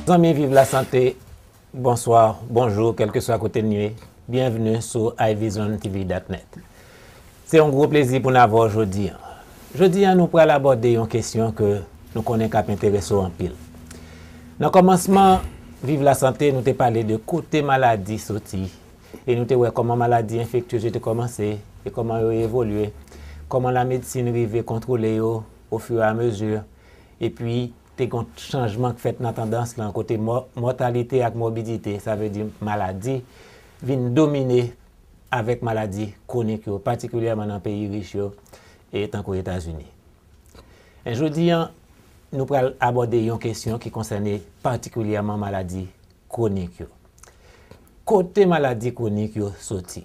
Amis, vive la santé. Bonsoir, bonjour, quel que soit à côté de nuit. Bienvenue sur iVisionTV.net. C'est un gros plaisir pour nous avoir aujourd'hui. Aujourd'hui, nous pourrons aborder une question que nous connaissons qui intéresse en pile. Dans le commencement, vive la santé, nous avons parlé de côté maladie sortie. Et nous avons vu comment la maladie infectieuse a commencé et comment elle a évolué. Comment la médecine arrive à contrôler au fur et à mesure. Et puis, des changements qui fait dans la tendance, là, côté mortalité et morbidité, ça veut dire maladie, viennent dominer avec maladie chronique, particulièrement dans les pays riches et tant qu'aux États-Unis. Aujourd'hui, nous allons aborder une question qui concerne particulièrement maladie chronique. Côté maladie chronique, sorti.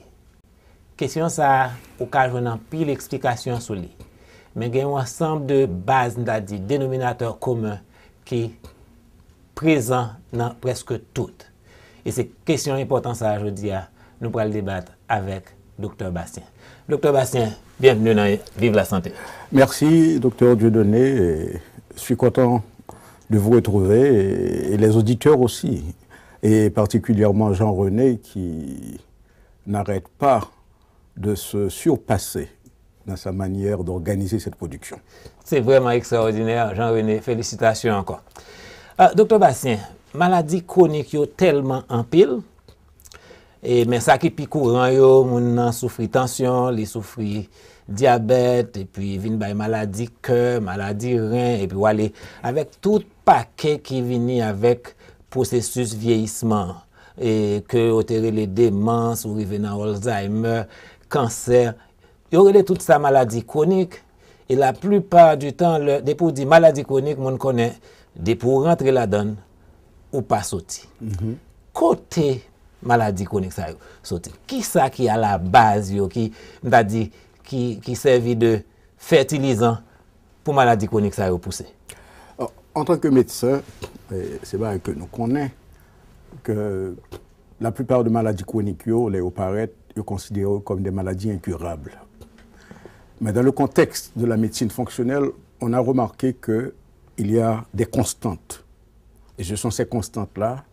Question ça, au cas où on a pile explication sur lui. Mais il y a un ensemble de bases, dénominateurs communs qui sont présents dans presque toutes. Et c'est une question importante ça aujourd'hui, nous pourrons le débattre avec Dr Bastien. Dr Bastien, bienvenue dans Vive la santé. Merci, Dr Dieudonné. Je suis content de vous retrouver et les auditeurs aussi, et particulièrement Jean-René qui n'arrête pas de se surpasser dans sa manière d'organiser cette production. C'est vraiment extraordinaire, Jean-René. Félicitations encore. Docteur Bastien, maladie chronique yo tellement en pile, mais ça qui est plus courant, on souffre tension, les souffre diabète, et puis vient by maladie cœur, maladie rein, et puis voilà, avec tout paquet qui vient avec processus vieillissement, et que opérer les démences, ou revenant Alzheimer, cancer. Il y aurait toute sa maladie chronique et la plupart du temps, dès pour dire maladie chronique, on connaît, dès pour rentrer là-dedans ou pas sortir. Côté maladie chronique, ça sortir. Qui ça qui a la base, qui servit de fertilisant pour maladie chronique, ça pousser? En tant que médecin, c'est vrai que nous connaissons que la plupart des maladies chroniques, les opérettes, sont considérées comme des maladies incurables. Mais dans le contexte de la médecine fonctionnelle, on a remarqué qu'il y a des constantes. Et ce sont ces constantes-là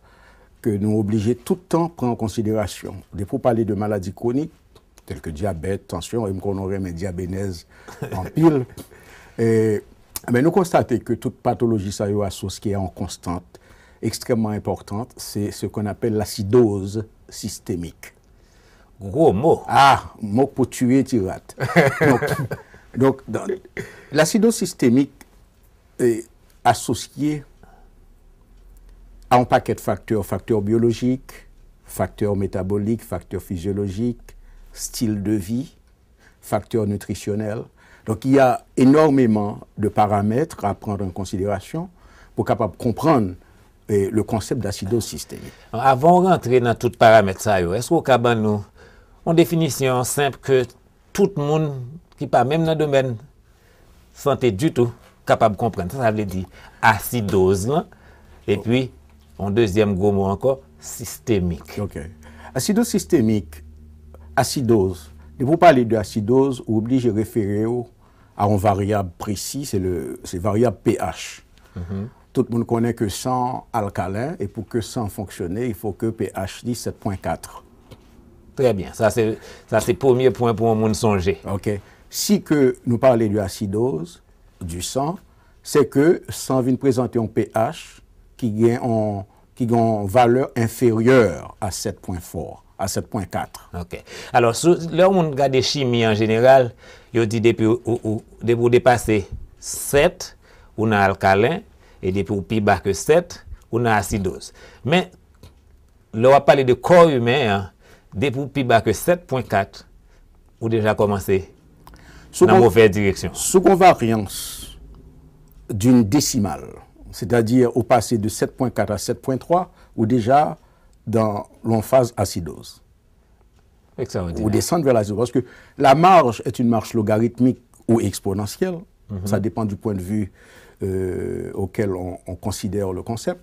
que nous obligés tout le temps à prendre en considération. Pour parler de maladies chroniques, telles que diabète, tension, et qu'on aurait mes diabénèses en pile. Mais nous constatons que toute pathologie ça est associée en constante extrêmement importante, c'est ce qu'on appelle l'acidose systémique. Gros mot. Ah, mot pour tuer, tirate. Donc l'acidose systémique est associée à un paquet de facteurs biologiques, facteurs métaboliques, facteurs physiologiques, style de vie, facteurs nutritionnels. Donc il y a énormément de paramètres à prendre en considération pour capable comprendre le concept d'acidose systémique. Avant de rentrer dans tous les paramètres, est-ce qu'on peut nous une définition simple que tout le monde qui pas même dans le domaine santé du tout capable de comprendre? Ça veut dire acidose là, et puis un deuxième gros mot encore, systémique. Ok. Acidose systémique, acidose. Et pour parler de acidose, on oblige de référer à un variable précis, c'est le variable pH. Tout le monde connaît que sang alcalin, et pour que sang fonctionne, il faut que pH dise 7.4. Très bien, ça c'est le premier point pour monde songer. Ok. Si que nous parlons de l'acidose du sang, c'est que le sang vient présenter un pH qui a une valeur inférieure à 7.4, à 7.4. Ok. Alors, là où on regarde la chimie en général, il dit depuis pour dépasser 7, on a alcalin, et depuis plus bas que 7, on a acidose. Mais là, on va parler de corps humain, depuis plus bas que 7.4, ou déjà commencé dans la mauvaise direction. Sous variance d'une décimale, c'est-à-dire au passé de 7.4 à 7.3, ou déjà dans l'emphase acidose. Extraordinaire. Ou descendre vers l'acidose. Parce que la marge est une marge logarithmique ou exponentielle. Ça dépend du point de vue auquel on considère le concept.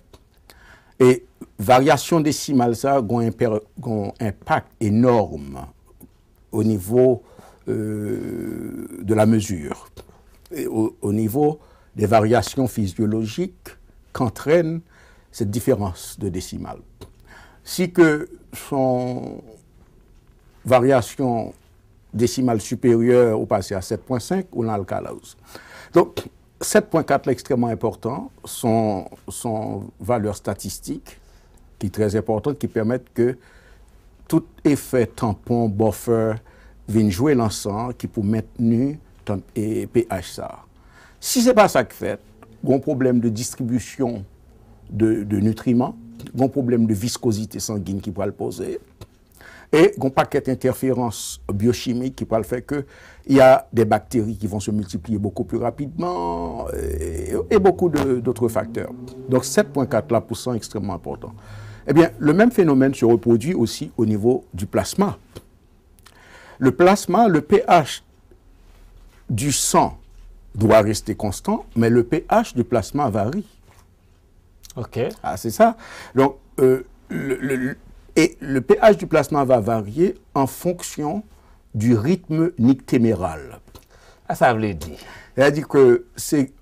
Et variation décimale, ça a un impact énorme au niveau de la mesure, et au niveau des variations physiologiques qu'entraîne cette différence de décimale. Si que son variation décimale supérieure ou passée à 7,5, on a le cas là aussi. Donc, 7,4 est extrêmement important, son valeur statistique, qui est très importante, qui permet que tout effet tampon, buffer, vienne jouer l'ensemble, qui peut maintenir et pH ça. Si ce n'est pas ça que fait, il y a un problème de distribution de nutriments, il y a un problème de viscosité sanguine qui peut le poser, et il y a un paquet d'interférences biochimiques qui peut le faire qu'il y a des bactéries qui vont se multiplier beaucoup plus rapidement et beaucoup d'autres facteurs. Donc 7,4 là pour cent est extrêmement important. Eh bien, le même phénomène se reproduit aussi au niveau du plasma. Le plasma, le pH du sang doit rester constant, mais le pH du plasma varie. OK. Ah, c'est ça. Donc, le pH du plasma va varier en fonction du rythme nictéméral. Ah, ça veut dire. C'est-à-dire que c'est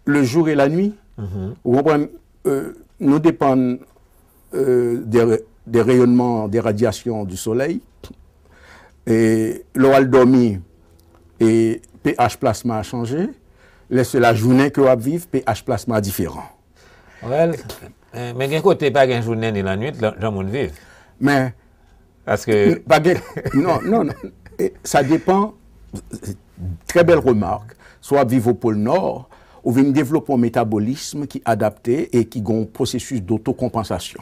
le jour et la nuit. Vous comprenez, nous dépendons des rayonnements, des radiations du soleil. Et l'oral dormi et pH plasma a changé. Laisse la journée que vous vivez, pH plasma différent. Well, mais d'un côté, pas une journée ni la nuit, les gens vivent. Mais, parce que... non, ça dépend, très belle remarque, soit vivre au pôle Nord, ou bien développer un métabolisme qui est adapté et qui a un processus d'autocompensation.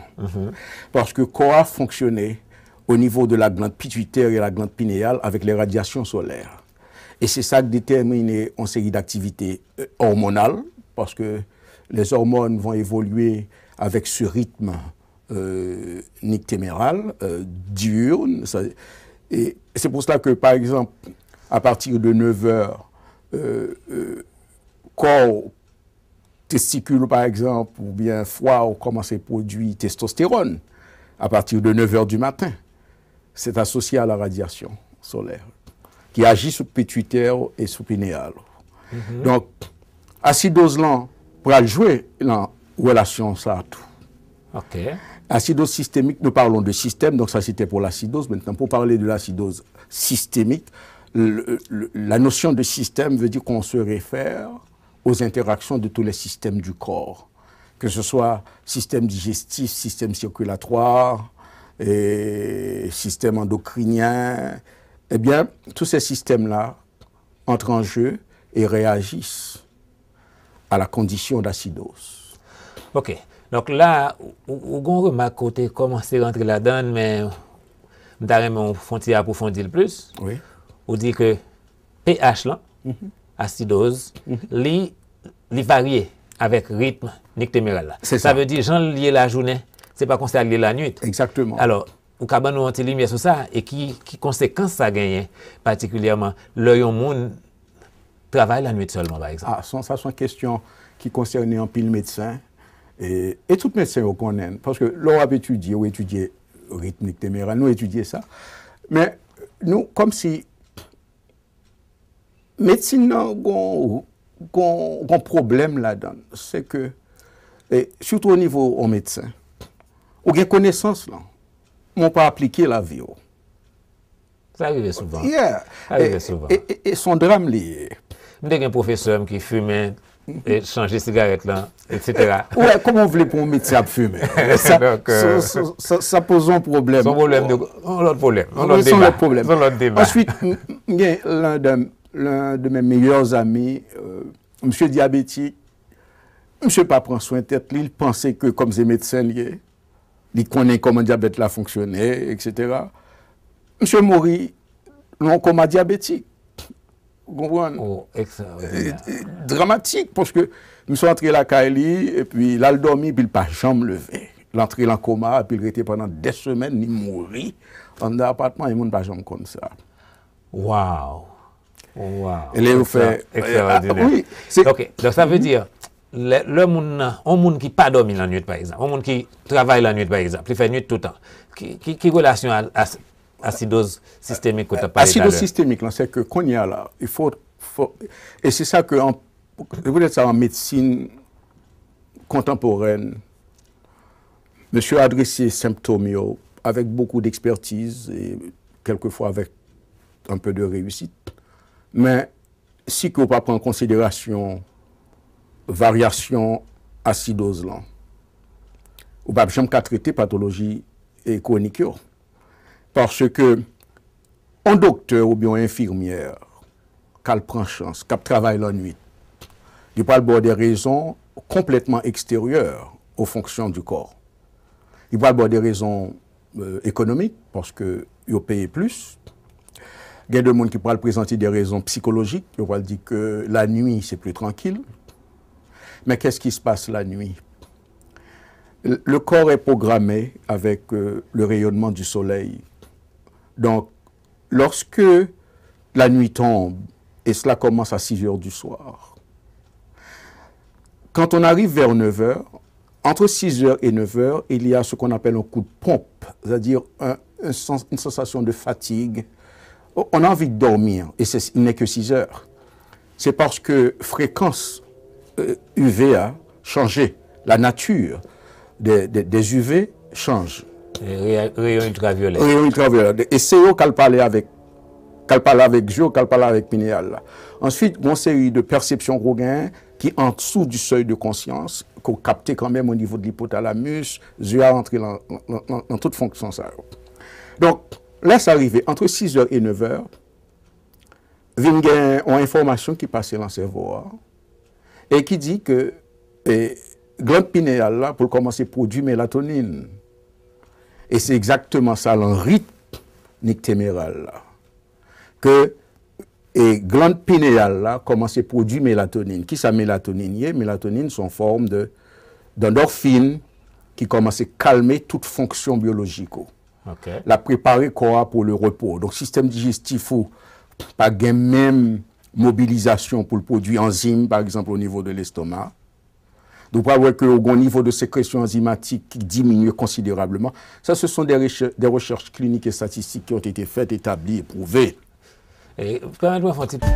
Parce que quoi fonctionner au niveau de la glande pituitaire et la glande pinéale avec les radiations solaires. Et c'est ça qui détermine une série d'activités hormonales, parce que les hormones vont évoluer avec ce rythme nictéméral, diurne. Et c'est pour cela que, par exemple, à partir de 9 heures, corps, testicules, par exemple, ou bien foie, commence à produire testostérone à partir de 9 heures du matin. C'est associé à la radiation solaire qui agit sur pituitaire et sur pinéal. Donc, acidose là pour jouer en relation ça tout. OK. Acidose systémique, nous parlons de système, donc ça c'était pour l'acidose. Maintenant, pour parler de l'acidose systémique, la notion de système veut dire qu'on se réfère aux interactions de tous les systèmes du corps, que ce soit système digestif, système circulatoire, et système endocrinien. Eh bien, tous ces systèmes-là entrent en jeu et réagissent à la condition d'acidose. OK. Donc là, on remarque côté comment c'est rentré là-dedans, mais on faut approfondir le plus. Oui. On dit que pH là, acidose, li varie avec rythme nictéméral. Ça veut dire, j'en lié la journée, c'est pas considéré la nuit. Exactement. Alors, ou kaban nous anti lumière sur ça et qui conséquences ça gagne particulièrement le monde travaille la nuit seulement par exemple. Ah, ça sont questions qui concernent un pile médecin et tout médecin au connaît parce que l'on a étudié rythme nictéméral, nous étudier ça. Mais nous comme si médecine a un problème là-dedans, c'est que et surtout au niveau au médecin, ou bien connaissance là. On pas appliquer la vie. Ça arrive souvent. Yeah. Ça arrive souvent. Et son drame lié. J'ai un professeur qui fumait, et changeait cigarette là, etc. Ouais, comment vous voulez pour un médecin à fumer? Ça pose un problème. Son problème, l'autre problème. L'autre débat. Ensuite, il y a l'un de mes meilleurs amis, monsieur diabétique, monsieur pas prend soin de tête, il pensait que comme c'est médecin lié, il connaît comment le diabète là fonctionnait, etc. Monsieur Mori, non coma diabétique. Vous comprenez? Oh, extraordinaire. Dramatique, parce que nous sommes entrés à la Kaili, et puis là, il dormi, puis il n'a pas jamais levé. L'entrée en coma, puis il était pendant des semaines, il mourit. En appartement, il ne pas jamais comme ça. Waouh! Wow. Et là, vous faites. Extraordinaire. Oui. OK. Donc, ça veut dire. Le monde qui pas dormi la nuit, par exemple, un monde qui travaille la nuit, par exemple, il fait nuit tout le temps. Qui relation à acidose systémique que tu as parlé? Acidose systémique, c'est que qu'on y a là, il faut et c'est ça que, peut-être ça en médecine contemporaine, monsieur a adressé symptômes avec beaucoup d'expertise et quelquefois avec un peu de réussite. Mais si qu'on pas prendre en considération variation acidose là, ou pas jamais qu'à traiter pathologie chronique parce que un docteur ou bien un infirmière qui prend chance, qui travaille la nuit, il peut avoir des raisons complètement extérieures aux fonctions du corps. Il peut avoir des raisons économiques parce que il paye plus. Il y a des gens qui peuvent présenter des raisons psychologiques. Ils peuvent dire que la nuit, c'est plus tranquille. Mais qu'est-ce qui se passe la nuit? Le corps est programmé avec le rayonnement du soleil. Donc, lorsque la nuit tombe, et cela commence à 6 heures du soir, quand on arrive vers 9 heures, entre 6 heures et 9 heures, il y a ce qu'on appelle un coup de pompe, c'est-à-dire une sensation de fatigue. On a envie de dormir, et il n'est que 6 heures. C'est parce que fréquence UV a changé. La nature des UV change. Rayon ultraviolet. Rayon ultraviolet. Et c'est eux qu'elle parlait avec Jo, qu'elle parlait avec Pinéal. Ensuite, une série de perceptions Gauguin qui en dessous du seuil de conscience, qu'on captait quand même au niveau de l'hypothalamus, yeux à entrer dans toute fonction ça. Donc, laisse arriver entre 6h et 9h, il y a une information qui passe dans le cerveau et qui dit que glande pinéale là, pour commencer, produit mélatonine. Et c'est exactement ça, le rythme nictéméral là. Que glande pinéale là commence à produire mélatonine. Qui ça mélatonine? Mélatonine sont en forme d'endorphine qui commence à calmer toute fonction biologique. Okay. La préparer quoi pour le repos. Donc système digestif ou pas gain même mobilisation pour le produit enzyme par exemple au niveau de l'estomac. Donc pas voir que au niveau de sécrétion enzymatique qui diminue considérablement. Ça ce sont des recherches cliniques et statistiques qui ont été faites, établies et prouvées. Et permettez-moi un petit peu.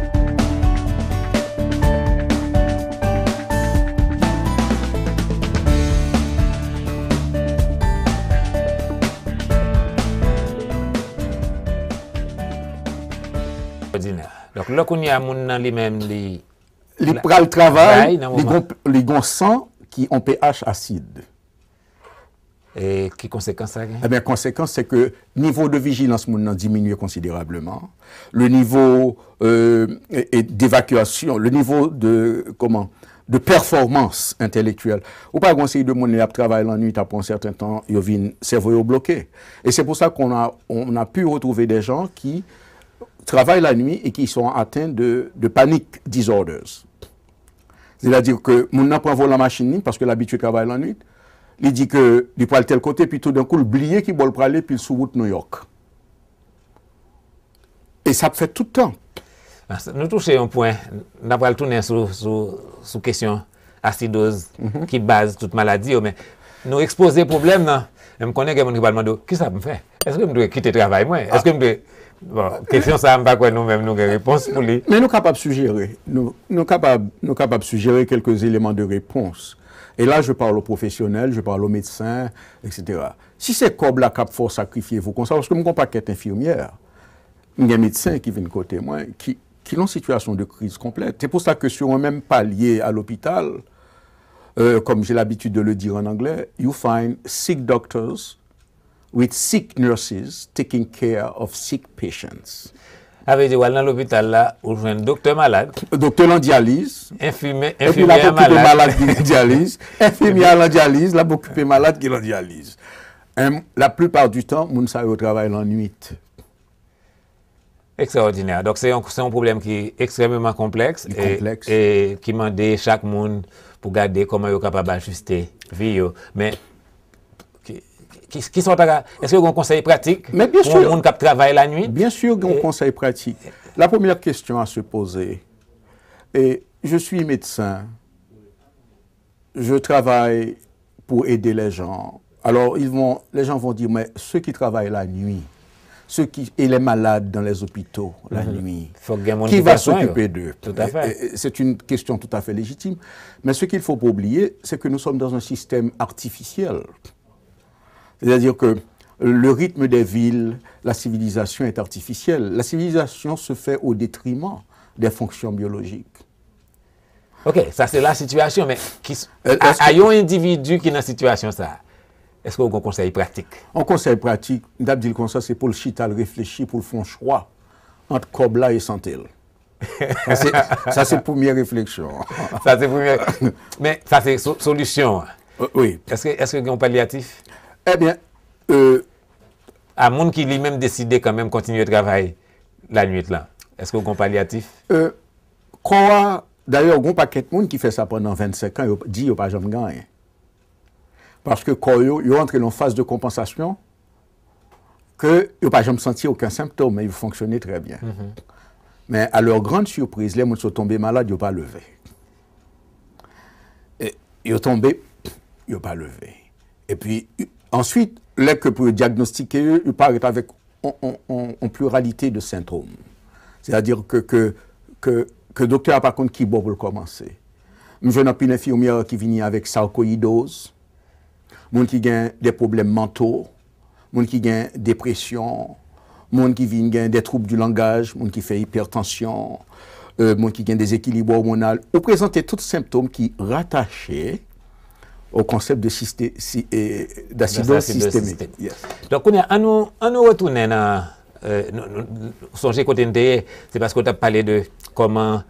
Donc, là, qu'on y a mon lui-même, les pral travail, les gon sang qui ont pH acide. Et qui conséquence ça? Eh bien, conséquence, c'est que le niveau de vigilance diminue considérablement. Le niveau d'évacuation, le niveau de performance intellectuelle. Ou pas conseiller de monde qui travaille la nuit après un certain temps, il vient le cerveau bloqué. Et c'est pour ça qu'on a pu retrouver des gens qui travaillent la nuit et qui sont atteints de panic disorders. C'est-à-dire que mon n'a pas volé la machine parce que l'habitude travaille la nuit. Il dit que il peut aller tel côté, puis tout d'un coup, il oublie qu'il va aller, puis sur route New York. Et ça fait tout le temps. Nous touchons un point, nous avons tourner sur question acidose qui base toute maladie, mais nous exposer problème, non? Je me connais que mon demander qu'est-ce que ça me fait? Est-ce que je dois quitter le travail, moi? Est-ce que je dois. Bon, question ça, pas quoi nous-mêmes, nous avons réponse pour lui. Mais nous sommes capables de suggérer. Nous sommes capables de suggérer quelques éléments de réponse. Et là, je parle aux professionnels, je parle aux médecins, etc. Si c'est comme la cap faut sacrifier vous comme ça, parce que mon paquet est infirmière, il y a des médecins qui viennent côté moi, qui ont une situation de crise complète. C'est pour ça que sur un même palier à l'hôpital, comme j'ai l'habitude de le dire en anglais, you find sick doctors with sick nurses taking care of sick patients. Avec dit, dans l'hôpital là, où je un docteur malade. Docteur en dialyse. Infirmière malade qui en dialyse. Infirmière en dialyse, la occupé malade qui en dialyse. La plupart du temps, moun sa yo travaille la nuit. Extraordinaire. Donc c'est un problème qui est extrêmement complexe. Et qui demande chaque monde pour garder comment il est capable d'ajuster vie. Mais est-ce que vous avez un conseil pratique Mais bien sûr, pour le monde qui travaille la nuit? Bien sûr qu'il y a un conseil pratique. La première question à se poser, et je suis médecin, je travaille pour aider les gens. Alors les gens vont dire, mais ceux qui travaillent la nuit, et les malades dans les hôpitaux la nuit, qui va s'occuper d'eux? C'est une question tout à fait légitime. Mais ce qu'il ne faut pas oublier, c'est que nous sommes dans un système artificiel. C'est-à-dire que le rythme des villes, la civilisation est artificielle. La civilisation se fait au détriment des fonctions biologiques. OK, ça c'est la situation, mais ayons un individu qui est dans la situation ça. Est-ce que vous avez un conseil pratique? Un conseil pratique, d'abord comme ça, c'est pour le chital réfléchir, pour le faire un choix entre Kobla et Santel. Ça, c'est la première réflexion. Ça, c'est première. Mais ça, c'est solution. Oui. Est-ce que vous avez un palliatif? Eh bien, à monde qui lui-même décidé quand même continuer de travailler la nuit là. Est-ce que vous avez un palliatif? D'ailleurs, il y a un paquet de monde qui fait ça pendant 25 ans, il dit qu'il n'y a pas jamais gagné. Parce que quand il est entré dans une phase de compensation, que il n'a pas jamais senti aucun symptôme, mais il fonctionnait très bien. Mais à leur grande surprise, les gens sont tombés malades, ils n'ont pas levé. Ils sont tombés, ils n'ont pas levé. Et puis, ensuite, les que pour diagnostiquer, ils parlent avec une pluralité de symptômes. C'est-à-dire que le docteur n'a pas compte qui bon pour le commencer. Je n'ai pas une infirmière qui vient avec sarcoïdose, monde qui a des problèmes mentaux, monde qui a dépression, monde qui vient des troubles du langage, monde qui fait hypertension, monde qui a des équilibres hormonaux. Vous présentez tous les symptômes qui rattachés au concept d'acidose systémique. Yes. Donc, on nous retourne dans songez côté c'est parce qu'on a parlé de comment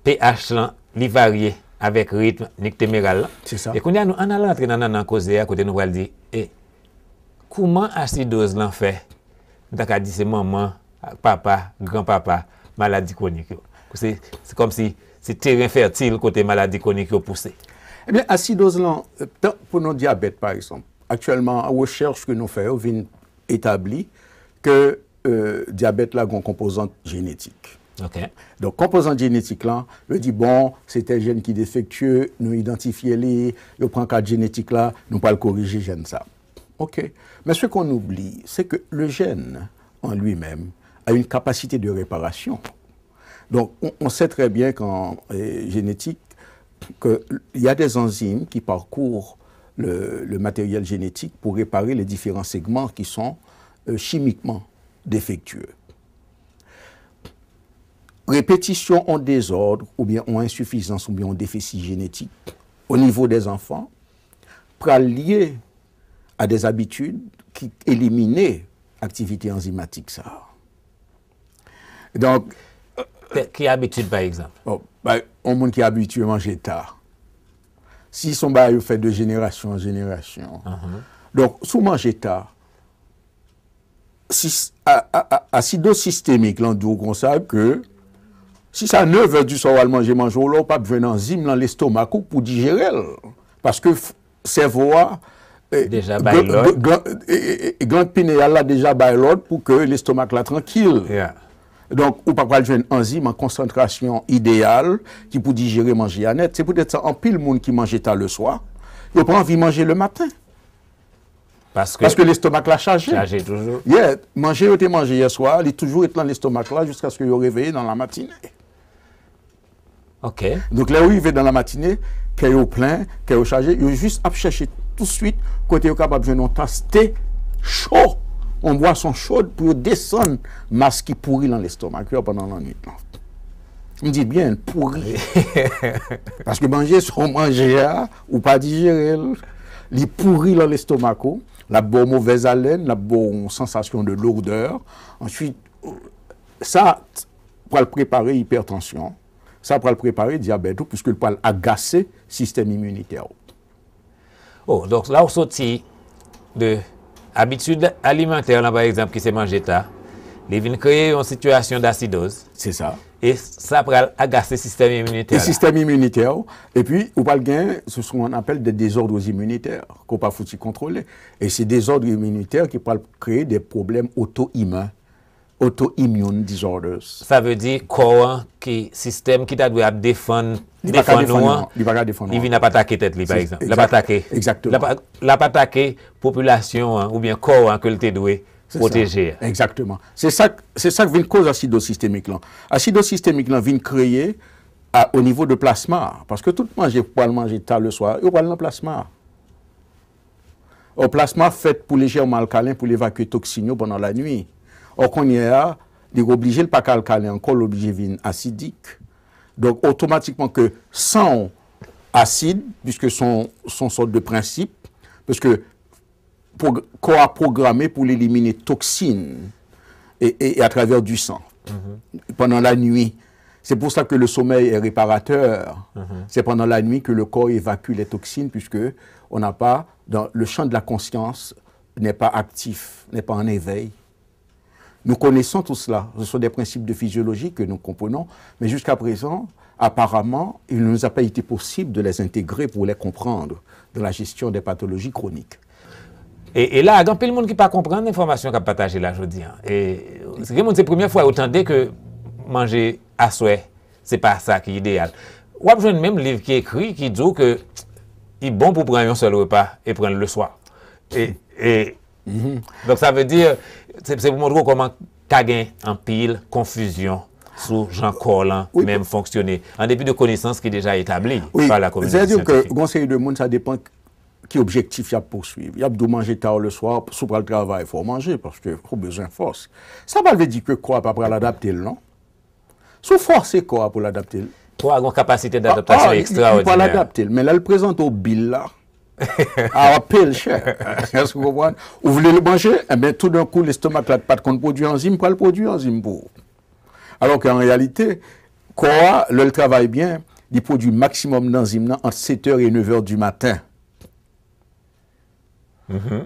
pH li varie avec rythme nictéméral. C'est ça. Et qu'on a nous on a rentrer dans cause à côté nous va dire comment acidose l'en fait. D'accord, dit c'est maman, papa, grand-papa, maladie chronique. C'est comme si c'est terrain fertile côté maladie chronique poussé. Eh bien, acidose pour nos diabètes par exemple. Actuellement, la recherche que nous faisons vient établir que diabète là a une composante génétique. Okay. Donc, composante génétique là, je dis bon, c'est un gène qui est défectueux, nous identifions les, on prend un cas génétique là, nous pas le corriger gène ça. OK. Mais ce qu'on oublie, c'est que le gène en lui-même a une capacité de réparation. Donc, on sait très bien qu'en génétique, qu'il y a des enzymes qui parcourent le matériel génétique pour réparer les différents segments qui sont chimiquement défectueux. Répétition en désordre, ou bien en insuffisance, ou bien en déficit génétique, au niveau des enfants, peut lier à des habitudes qui éliminent l'activité enzymatique. Ça. Donc, quelle habitude, par exemple? Un monde qui est habitué à manger tard. Si son bail fait de génération en génération. Donc, si on mange tard, acidose systémique, là, on sait que si ça 9 heures du soir, on mange, on n'a pas besoin d'enzyme dans l'estomac pour digérer. Parce que le cerveau a déjà glande pinéale a déjà bail l'ordre pour que l'estomac là tranquille. Yeah. Donc, ou pas besoin d'enzyme en concentration idéale qui pour digérer manger à net. C'est peut-être ça en pile monde qui mange tard le soir, il n'a pas envie de manger le matin. Parce que l'estomac l'a chargé. Chargé toujours. Yeah, manger hier soir, il est toujours dans l'estomac là jusqu'à ce qu'il soit réveillé dans la matinée. OK. Donc là où il va dans la matinée, qu'il est au plein, qu'il est chargé, il juste à chercher tout de suite côté il est capable de venir taster chaud. On boit son chaude pour descendre masse qui pourrit dans l'estomac pendant la nuit. On me dit bien pourri. Parce que manger son manger ou pas digérer, il pourrit dans l'estomac. La bonne mauvaise haleine, la bonne sensation de lourdeur. Ensuite, ça, pour le préparer hypertension, ça pour le préparer diabète, puisque le peut agacer le système immunitaire. Oh, donc là, on sortit de habitude alimentaire, là, par exemple, qui s'est mangé tard, il vient créer une situation d'acidose. C'est ça. Et ça pour agacer le système immunitaire. Le système immunitaire. Et puis, on parle gain, ce qu'on appelle des désordres immunitaires, qu'on pas foutu contrôler. Et ces désordres immunitaires qui peuvent créer des problèmes auto-immuns, auto-immune disorders. Ça veut dire corps qui système qui doit défendre il vient pas attaquer tête par exemple. Il va attaquer. Exactement. Il va attaquer population ou bien corps que le te doit protéger. Ça. Exactement. C'est ça que vient cause acidose systémique là. Acidose systémique là vient créer au niveau de plasma parce que tout manger tard le soir, il va dans le plasma. Un plasma fait pour légèrement alcalin pour l'évacuer toxines pendant la nuit. Or, qu'on y a, il est obligé le pack alcalin encore obligé de venir acidique. Donc, automatiquement que sans acide, puisque son sorte de principe, parce que qu'on a programmé pour éliminer toxines et à travers du sang pendant la nuit. C'est pour ça que le sommeil est réparateur. C'est pendant la nuit que le corps évacue les toxines, puisque on n'a pas, dans le champ de la conscience n'est pas actif, n'est pas en éveil. Nous connaissons tout cela. Ce sont des principes de physiologie que nous comprenons, mais jusqu'à présent, apparemment, il ne nous a pas été possible de les intégrer pour les comprendre dans la gestion des pathologies chroniques. Et là, il y a plein de monde qui ne pas comprendre l'information qu'a partagée là aujourd'hui. Et c'est la première fois autant que manger à souhait, ce n'est pas ça qui est idéal. Ou avez même livre qui est écrit qui dit que il est bon pour prendre un seul repas et prendre le soir. Donc ça veut dire, c'est pour montrer comment il en pile confusion sur Jean Corlan, oui, même fonctionner, en dépit de connaissances qui sont déjà établies par la communauté scientifique. C'est-à-dire que conseil de monde, ça dépend qui objectif il y a poursuivre. Il y a de manger tard le soir, sous le travail, il faut manger parce qu'il faut besoin de force. Ça ne veut dire que quoi, pas pour l'adapter, non? Sous force, c'est quoi pour l'adapter? Toi, une capacité d'adaptation extraordinaire. Il faut l'adapter, mais là, le présente au bill, là. À pile cher. Est-ce que vous comprenez? Vous voulez le manger? Eh bien, tout d'un coup, l'estomac n'a pas de produit enzyme, pas le produit enzyme pour. Alors qu'en réalité, quoi, le travaille bien, il produit maximum d'enzymes entre 7h et 9h du matin.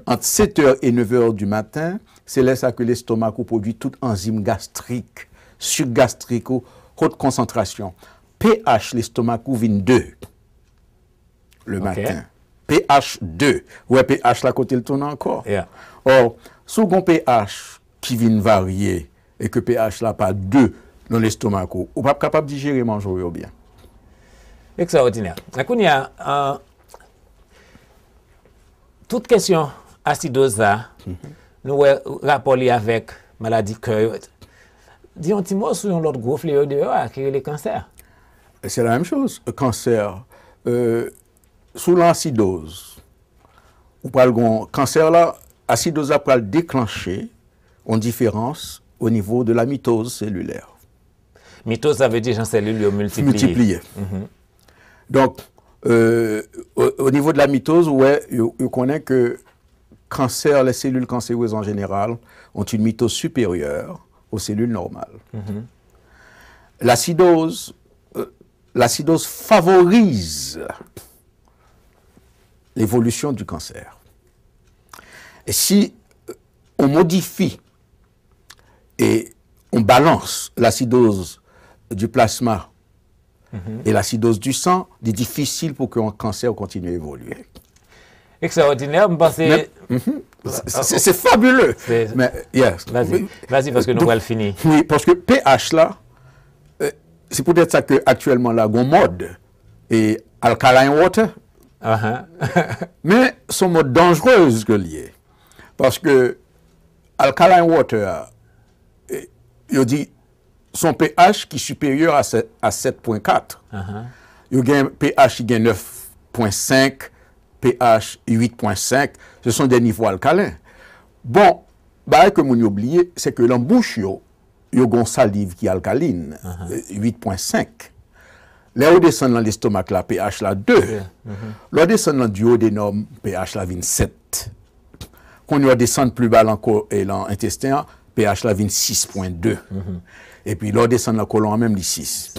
Entre 7h et 9h du matin, c'est là ça que l'estomac produit toute enzyme gastrique, subgastrique, haute concentration. pH, l'estomac vient 2 le matin. pH 2. Ouais, pH là côté le tourne encore. Or, second pH qui vient varier et que pH là pas 2 dans l'estomac, ou pas capable de digérer manger bien. Extraordinaire. Il y a toute question acidose, nous rapport avec maladie cœur. Dis un petit mot sur l'autre gros fléau dehors qui est le cancer. C'est la même chose. Le cancer, sous l'acidose, ou pas le cancer là, acidose a pas déclencher en différence au niveau de la mitose cellulaire. Mitose, ça veut dire que les cellules multipliées. Donc, au niveau de la mitose, ouais, on connaît que cancer, les cellules cancéreuses en général ont une mitose supérieure aux cellules normales. L'acidose favorise l'évolution du cancer. Et si on modifie et on balance l'acidose du plasma et l'acidose du sang, il est difficile pour qu'un cancer continue à évoluer. Extraordinaire, vous pensez... C'est fabuleux. Mais, yes. Vas-y, parce que nous allons le finir. Oui, parce que pH là, c'est peut-être ça qu'actuellement là, on mode et alkaline water, mais son mode dangereuse que lié. Parce que alkaline water, il dit son pH qui est supérieur à 7.4. Il y a un pH qui est 9.5, pH 8.5, ce sont des niveaux alcalins. Bon, bah, que vous oubliez, c'est que l'embouche, il y a une salive qui est alcaline, 8.5. Là, on descend dans l'estomac, là, pH là 2. Là, on descend dans le duodénum, pH là 27. Quand on descend plus bas et dans l'intestin, pH là 6.2. Et puis là, on descend dans le côlon, même 6.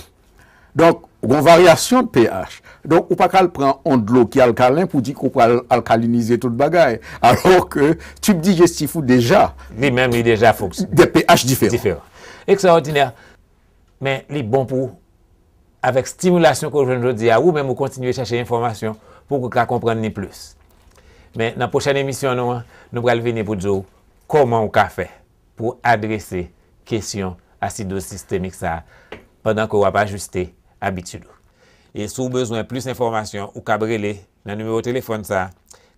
Donc, il y a une variation de pH. Donc, on ne peut pas prendre de l'eau qui est alcalin pour dire qu'on peut alcaliniser toute bagaille. Alors que tube digestif ou déjà. Lui-même, il déjà fonctionne. Des pH différents. Extraordinaire. Mais il est bon pour, avec stimulation que je dis à vous, même vous continuez à chercher information pour que vous compreniez ni plus. Mais dans la prochaine émission, nous allons venir pour dire comment on peut faire pour adresser question acidose systémique ça pendant qu'on va pas ajuster habitude. Et si vous avez besoin de plus d'informations, vous pouvez appeler le numéro de téléphone ça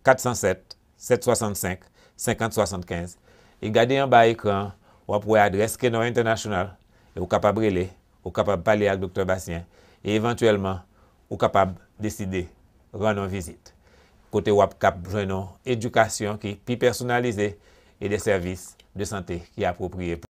407 765 5075 et gardez en bas l'écran ou pour l'adresse Kenor International et vous pouvez appeler, vous pouvez parler avec Dr Bastien et éventuellement vous pouvez décider de rendre une visite. côté wap cap joindre éducation qui est plus personnalisée et des services de santé qui est approprié.